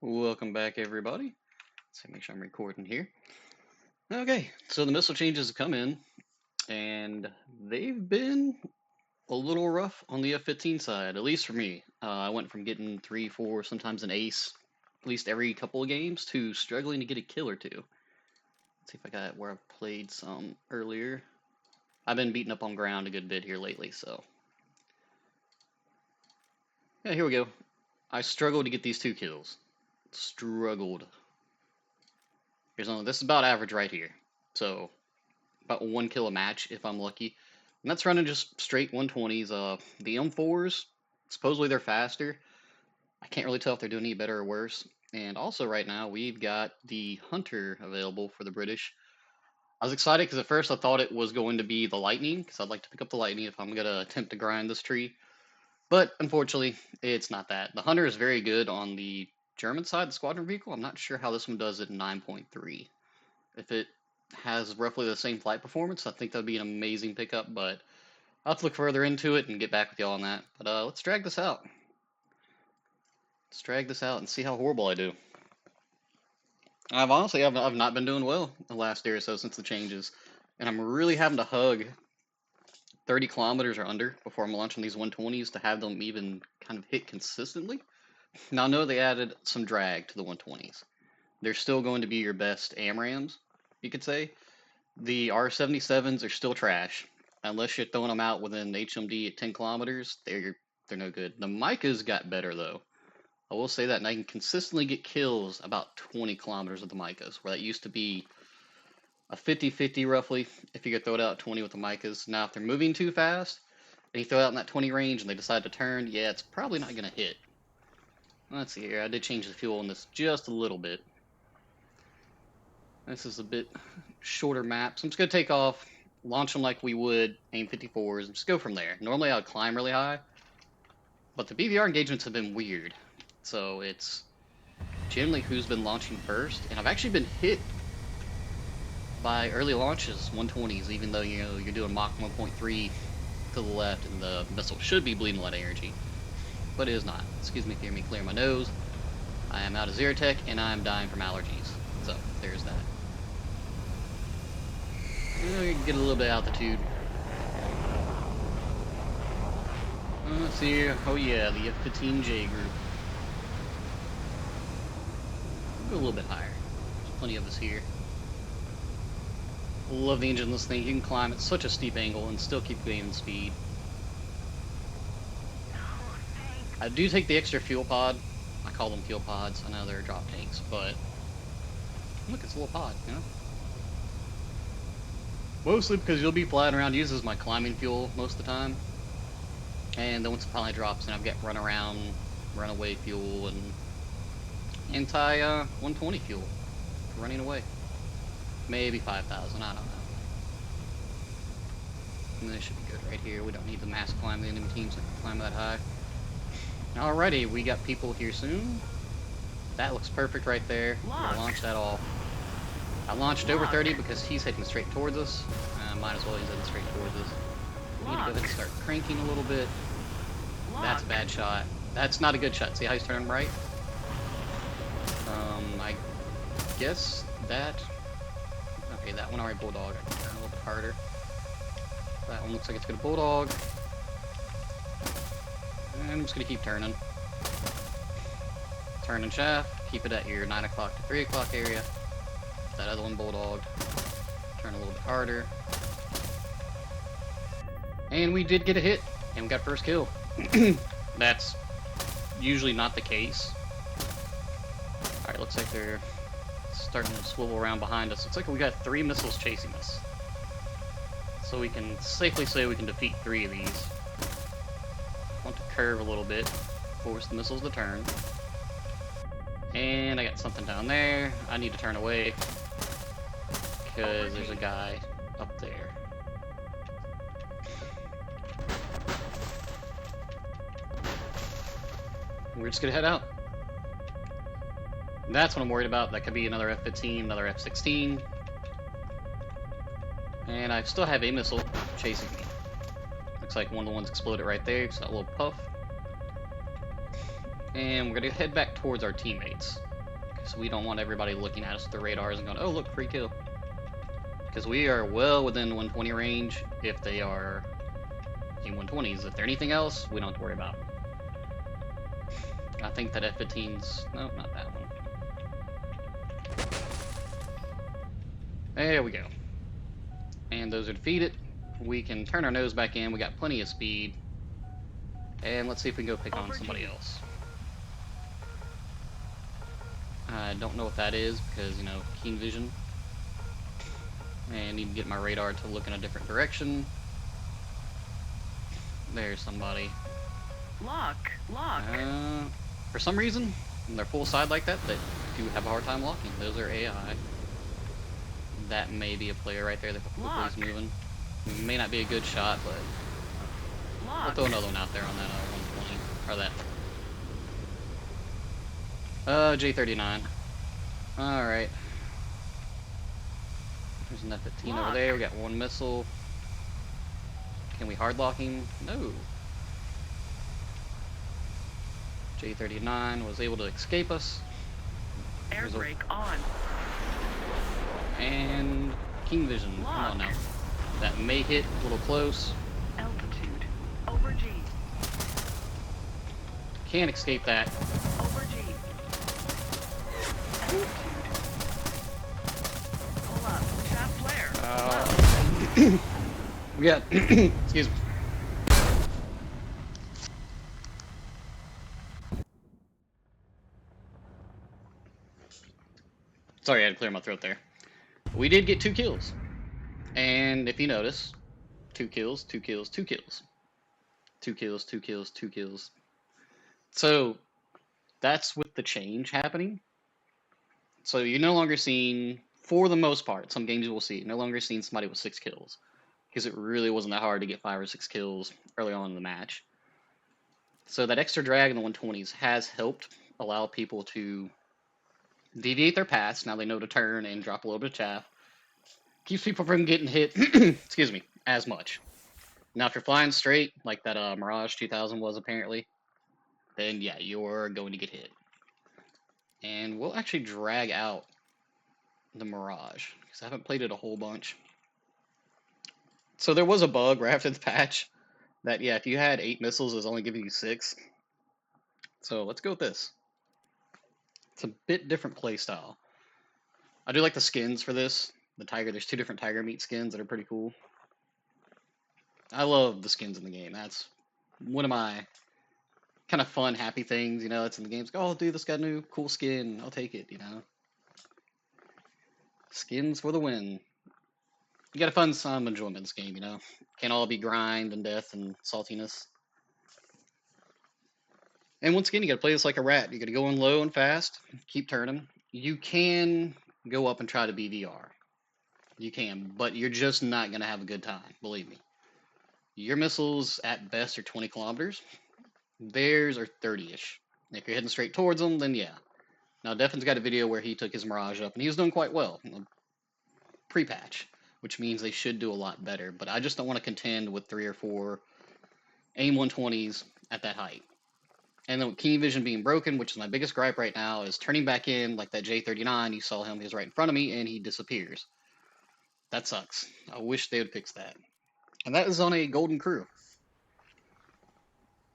Welcome back, everybody. Let's make sure I'm recording here. Okay, so the missile changes have come in, and they've been a little rough on the F-15 side, at least for me. I went from getting 3, 4, sometimes an ace, at least every couple of games, to struggling to get a kill or two. Let's see if I got where I've played some earlier. I've been beating up on ground a good bit here lately, so. Yeah, here we go. I struggled to get these 2 kills. Struggled. This is about average right here. So, about 1 kill a match if I'm lucky. And that's running just straight 120s. The M4s, supposedly they're faster. I can't really tell if they're doing any better or worse. And also right now we've got the Hunter available for the British. I was excited because at first I thought it was going to be the Lightning, because I'd like to pick up the Lightning if I'm going to attempt to grind this tree. But unfortunately, it's not that. The Hunter is very good on the German side, the squadron vehicle. I'm not sure how this one does at 9.3. If it has roughly the same flight performance, I think that'd be an amazing pickup, but I'll have to look further into it and get back with y'all on that. But let's drag this out. Let's drag this out and see how horrible I do. I've not been doing well the last day or so since the changes, and I'm really having to hug 30 kilometers or under before I'm launching these 120s to have them even kind of hit consistently. Now, I know they added some drag to the 120s. They're still going to be your best AMRAMs, you could say. The R77s are still trash. Unless you're throwing them out within HMD at 10 kilometers, they're no good. The MICAs got better, though. I will say that, and I can consistently get kills about 20 kilometers with the MICAs, where that used to be a 50-50 roughly, if you could throw it out 20 with the MICAs. Now, if they're moving too fast, and you throw it out in that 20 range and they decide to turn, yeah, it's probably not going to hit. Let's see here. I did change the fuel on this just a little bit. This is a bit shorter map, so I'm just going to take off, launch them like we would AIM 54s, and just go from there. Normally I would climb really high, but the BVR engagements have been weird. So it's generally who's been launching first, and I've actually been hit by early launches, 120s, even though you're doing Mach 1.3 to the left, and the missile should be bleeding a lot of energy, but it is not. Excuse me if you hear me clear my nose. I am out of Zerotech, and I'm dying from allergies. So there's that. We can get a little bit of altitude. Let's see here. Oh yeah, the F-15J group. Go a little bit higher. There's plenty of us here. Love the engine in this thing. You can climb at such a steep angle and still keep gaining speed. I do take the extra fuel pod. I call them fuel pods. I know they're drop tanks, but look, it's a little pod, you know? Mostly because you'll be flying around, uses my climbing fuel most of the time. And then once it finally drops, then I've got run around, runaway fuel, and anti-120 fuel for running away. Maybe 5,000, I don't know. And this should be good right here. We don't need to mass climb the enemy teams that can climb that high. Alrighty, we got people here soon. That looks perfect right there. We're gonna launch that off. I launched over 30 because he's heading straight towards us. Might as well he's heading straight towards us. We need to go ahead and start cranking a little bit. That's a bad shot. That's not a good shot. See how he's turning right? I guess that... Okay, that one already bulldog. I can turn a little bit harder. That one looks like it's gonna bulldog. And I'm just gonna keep turning. Turning shaft. Keep it at your 9 o'clock to 3 o'clock area. That other one bulldogged. Turn a little bit harder. And we did get a hit, and we got first kill. That's usually not the case. Alright, looks like they're starting to swivel around behind us. Looks like we got 3 missiles chasing us. So we can safely say we can defeat 3 of these. Want to curve a little bit, force the missiles to turn. And I got something down there. I need to turn away because there's a guy up there. We're just gonna head out. That's what I'm worried about. That could be another F-15, another F-16. And I still have a missile chasing me. Looks like one of the ones exploded right there, so that little puff. And we're gonna head back towards our teammates. Because we don't want everybody looking at us with the radars and going, oh look, free kill. Because we are well within 120 range if they are in 120s. If they're anything else, we don't have to worry about. I think that F-15's... no, not that one. There we go. And those are defeated. We can turn our nose back in. We got plenty of speed. And let's see if we can go pick on somebody else. I don't know what that is because, you know, keen vision. And I need to get my radar to look in a different direction. There's somebody. Lock. For some reason, when they're full side like that, they do have a hard time locking. Those are AI. That may be a player right there that quickly is moving. It may not be a good shot, but we'll throw another one out there on that 120 or that. J39. All right. There's an F-15 over there. We got one missile. Can we hard lock him? No. J39 was able to escape us. Air brake on. And keen vision. Come on now. That may hit a little close. Altitude. Over G. Can't escape that. Over G. Altitude. Pull up. Shaft flare. We got... excuse me. Sorry, I had to clear my throat there. We did get 2 kills. And if you notice, 2 kills, 2 kills, 2 kills. 2 kills, 2 kills, 2 kills. So, that's with the change happening. So you're no longer seeing, for the most part, some games you will see, no longer seeing somebody with 6 kills. Because it really wasn't that hard to get 5 or 6 kills early on in the match. So that extra drag in the 120s has helped allow people to deviate their paths. Now they know to turn and drop a little bit of chaff. Keeps people from getting hit, excuse me, as much. Now if you're flying straight, like that Mirage 2000 was apparently, then yeah, you're going to get hit. And we'll actually drag out the Mirage, because I haven't played it a whole bunch. So there was a bug right after the patch, that yeah, if you had 8 missiles, it was only giving you 6. So let's go with this. It's a bit different playstyle. I do like the skins for this. The Tiger, there's 2 different Tiger meat skins that are pretty cool. I love the skins in the game. That's one of my kind of fun, happy things, you know, that's in the games. Oh, dude, this got a new cool skin. I'll take it, you know. Skins for the win. You gotta find some enjoyment in this game, you know. Can't all be grind and death and saltiness. And once again, you gotta play this like a rat. You gotta go in low and fast, keep turning. You can go up and try to be VR. You can, but you're just not gonna have a good time, believe me. Your missiles at best are 20 kilometers. Theirs are 30-ish. If you're heading straight towards them, then yeah. Now, Deffin's got a video where he took his Mirage up, and he was doing quite well. Pre-patch, which means they should do a lot better. But I just don't want to contend with 3 or 4 AIM 120s at that height. And then with keen vision being broken, which is my biggest gripe right now, is turning back in like that J39. You saw him, he was right in front of me, and he disappears. That sucks. I wish they would fix that. And that is on a golden crew.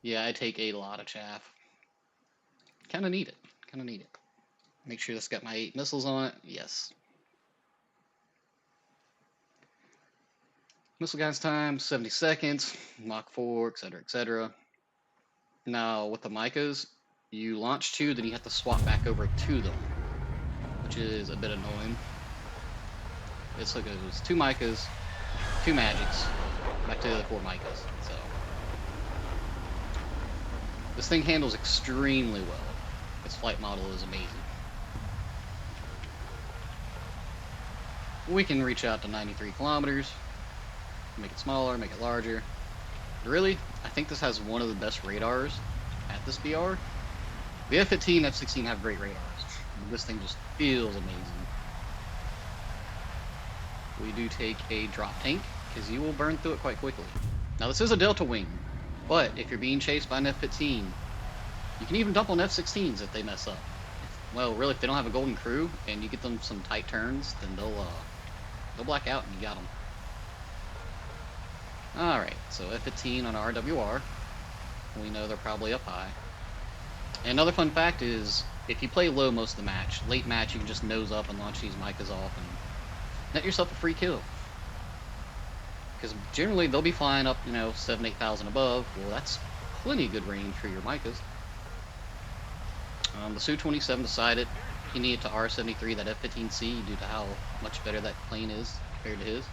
Yeah, I take a lot of chaff. Kind of need it. Kind of need it. Make sure this got my 8 missiles on it. Yes. Missile guidance time, 70 seconds. Mach 4, etc., etc. Now, with the MICAs, you launch 2, then you have to swap back over to them, which is a bit annoying. It's like it was 2 MICAs, 2 magics, back to the other 4 MICAs. So this thing handles extremely well. Its flight model is amazing. We can reach out to 93 kilometers, make it smaller, make it larger. Really, I think this has one of the best radars at this BR. The F-15 and F-16 have great radars. This thing just feels amazing. We do take a drop tank, because you will burn through it quite quickly. Now this is a delta wing, but if you're being chased by an F-15, You can even dump on F-16s if they mess up. Well, really, if they don't have a golden crew and you get them some tight turns, then they'll black out and you got them. All right, so F-15 on RWR. We know they're probably up high. And another fun fact is, if you play low most of the match, late match you can just nose up and launch these MICAs off and net yourself a free kill. Because generally they'll be flying up, 7,000, 8,000 above. Well, that's plenty good range for your MICAs. The Su-27 decided he needed to R-73 that F-15C due to how much better that plane is compared to his.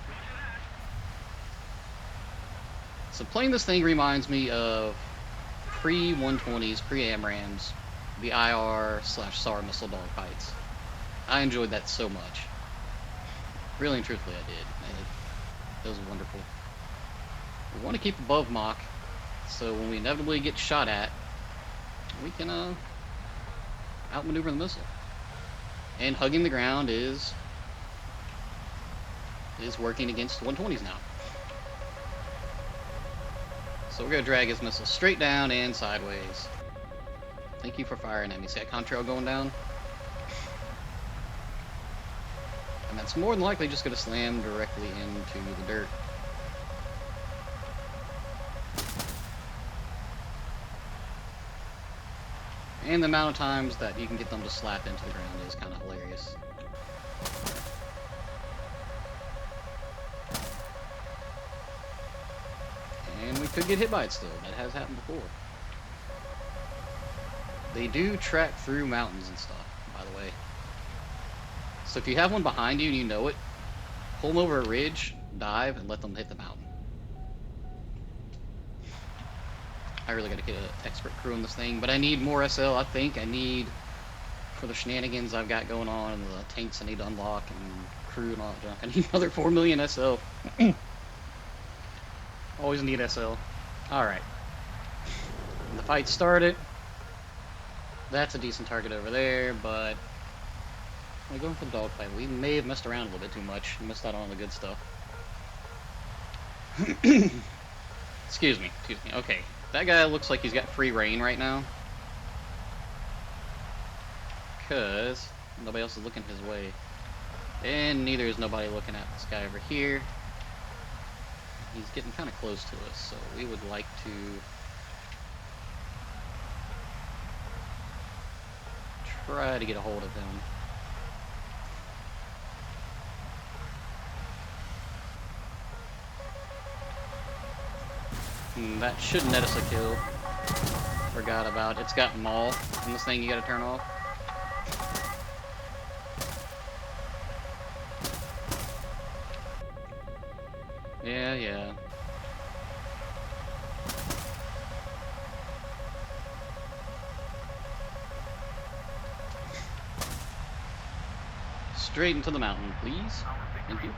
So playing this thing reminds me of pre-120s, pre-AMRAAMs, the IR/SAR missile dogfights. I enjoyed that so much. Really and truthfully, I did. It was wonderful. We want to keep above Mach, so when we inevitably get shot at, we can outmaneuver the missile. And hugging the ground is working against 120s now. So we're going to drag his missile straight down and sideways. Thank you for firing at me. See that contrail going down? And that's more than likely just going to slam directly into the dirt. And the amount of times that you can get them to slap into the ground is kind of hilarious. And we could get hit by it still. That has happened before. They do track through mountains and stuff, by the way. So if you have one behind you and you know it, pull them over a ridge, dive, and let them hit the mountain. I really gotta get an expert crew on this thing, but I need more SL, I think. I need, for the shenanigans I've got going on, and the tanks I need to unlock, and crew and all that junk, I need another 4 million SL. Always need SL. Alright. The fight started. That's a decent target over there, but we're going for the dogfight. We may have messed around a little bit too much. Missed out on the good stuff. Excuse me. Okay. That guy looks like he's got free reign right now. Because nobody else is looking his way. And neither is nobody looking at this guy over here. He's getting kind of close to us, so we would like to try to get a hold of him. That should net us a kill. Forgot about it. It's got maul in this thing you gotta turn off. Yeah. Straight into the mountain, please. Thank you.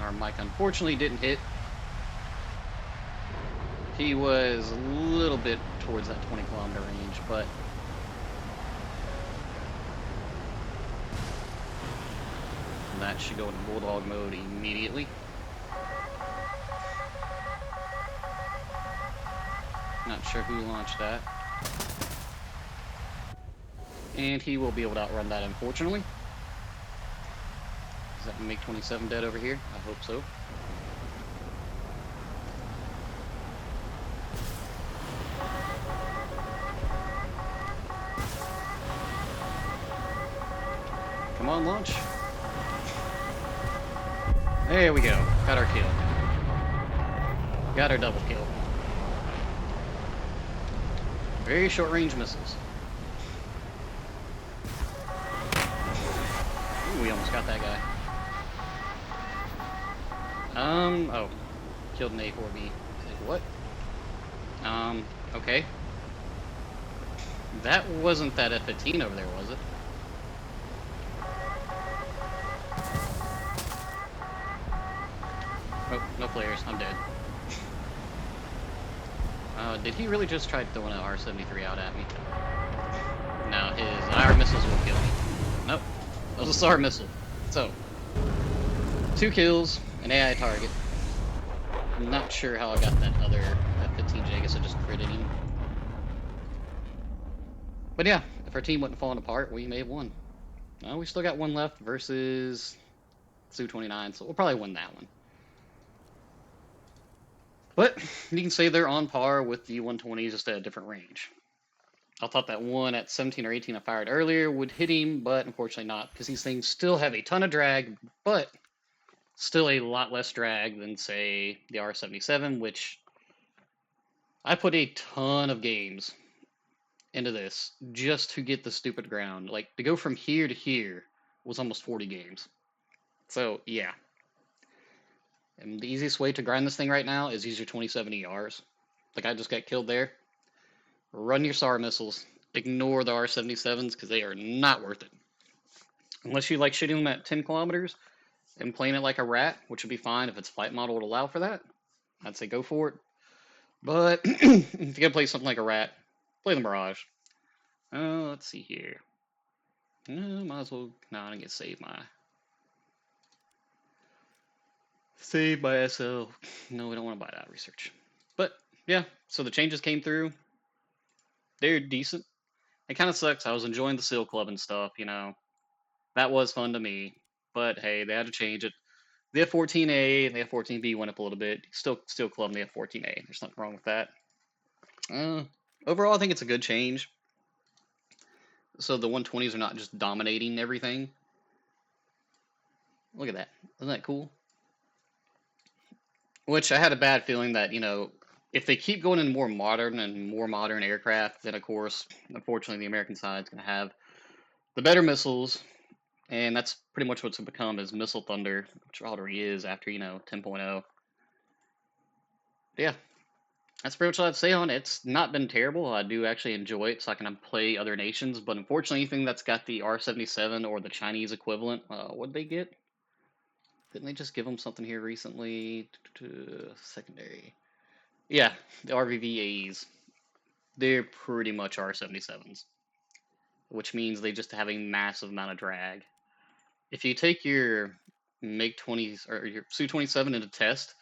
Our MICA unfortunately didn't hit. He was a little bit towards that 20-kilometer range, but that should go into bulldog mode immediately. Not sure who launched that. And he will be able to outrun that, unfortunately. Is that MiG-27 dead over here? I hope so. Come on, launch. There we go. Got our kill. Got our double kill. Very short range missiles. Ooh, we almost got that guy. Oh. Killed an A4B. What? Okay. That wasn't that F-15 over there, was it? Oh, no flares. I'm dead. Did he really just try throwing an R-73 out at me? No, his IR missiles will kill me. Nope. That was a SAR missile. So, 2 kills, an AI target. I'm not sure how I got that other F-15 TJ, I guess I just critted him. But yeah, if our team wasn't falling apart, we may have won. We still got one left versus Su-29, so we'll probably win that one. But you can say they're on par with the 120s, just at a different range. I thought that one at 17 or 18 I fired earlier would hit him, but unfortunately not, because these things still have a ton of drag, but still a lot less drag than, say, the R77, which I put a ton of games into this just to get the stupid ground. Like, to go from here to here was almost 40 games. So, yeah. And the easiest way to grind this thing right now is use your 27 ERs. Like, I just got killed there. Run your SAR missiles. Ignore the R77s because they are not worth it. Unless you like shooting them at 10 kilometers and playing it like a rat, which would be fine if its flight model would allow for that. I'd say go for it. But if you're gonna play something like a rat, play the Mirage. Let's see here. Might as well. No, I didn't get save my SL. No, we don't want to buy that research. But yeah, so the changes came through. They're decent. It kind of sucks. I was enjoying the SEAL Club and stuff, That was fun to me. But hey, they had to change it. The F-14A and the F-14B went up a little bit. Still club the F-14A. There's nothing wrong with that. Overall, I think it's a good change. So the 120s are not just dominating everything. Look at that. Isn't that cool? Which I had a bad feeling that, if they keep going in more modern aircraft, then of course, unfortunately, the American side is going to have the better missiles, and that's pretty much what's become is missile thunder, which already is after 10.0. Yeah, that's pretty much what I'd say on it. It's not been terrible. I do actually enjoy it, so I can play other nations. But unfortunately, anything that's got the R77 or the Chinese equivalent, what'd they get? Didn't they just give them something here recently? Secondary. Yeah, the RVVAs. They're pretty much R77s, which means they just have a massive amount of drag. If you take your MiG-20s or your Su-27 into test,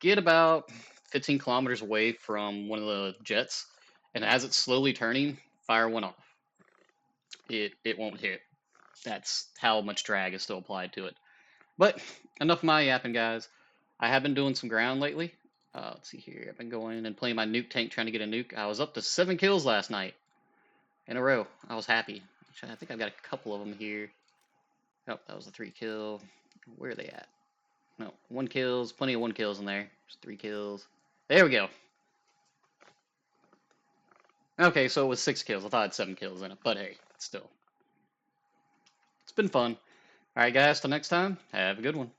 get about 15 kilometers away from one of the jets, and as it's slowly turning, fire one off. It won't hit. That's how much drag is still applied to it. But enough of my yapping, guys. I have been doing some ground lately. Let's see here. I've been going and playing my nuke tank, trying to get a nuke. I was up to 7 kills last night in a row. I was happy. I think I've got a couple of them here. Oh, that was a 3 kill. Where are they at? No, 1 kills. Plenty of 1 kills in there. Just 3 kills. There we go. Okay, so it was 6 kills. I thought I had 7 kills in it, but hey, still. It's been fun. Alright, guys, till next time, have a good one.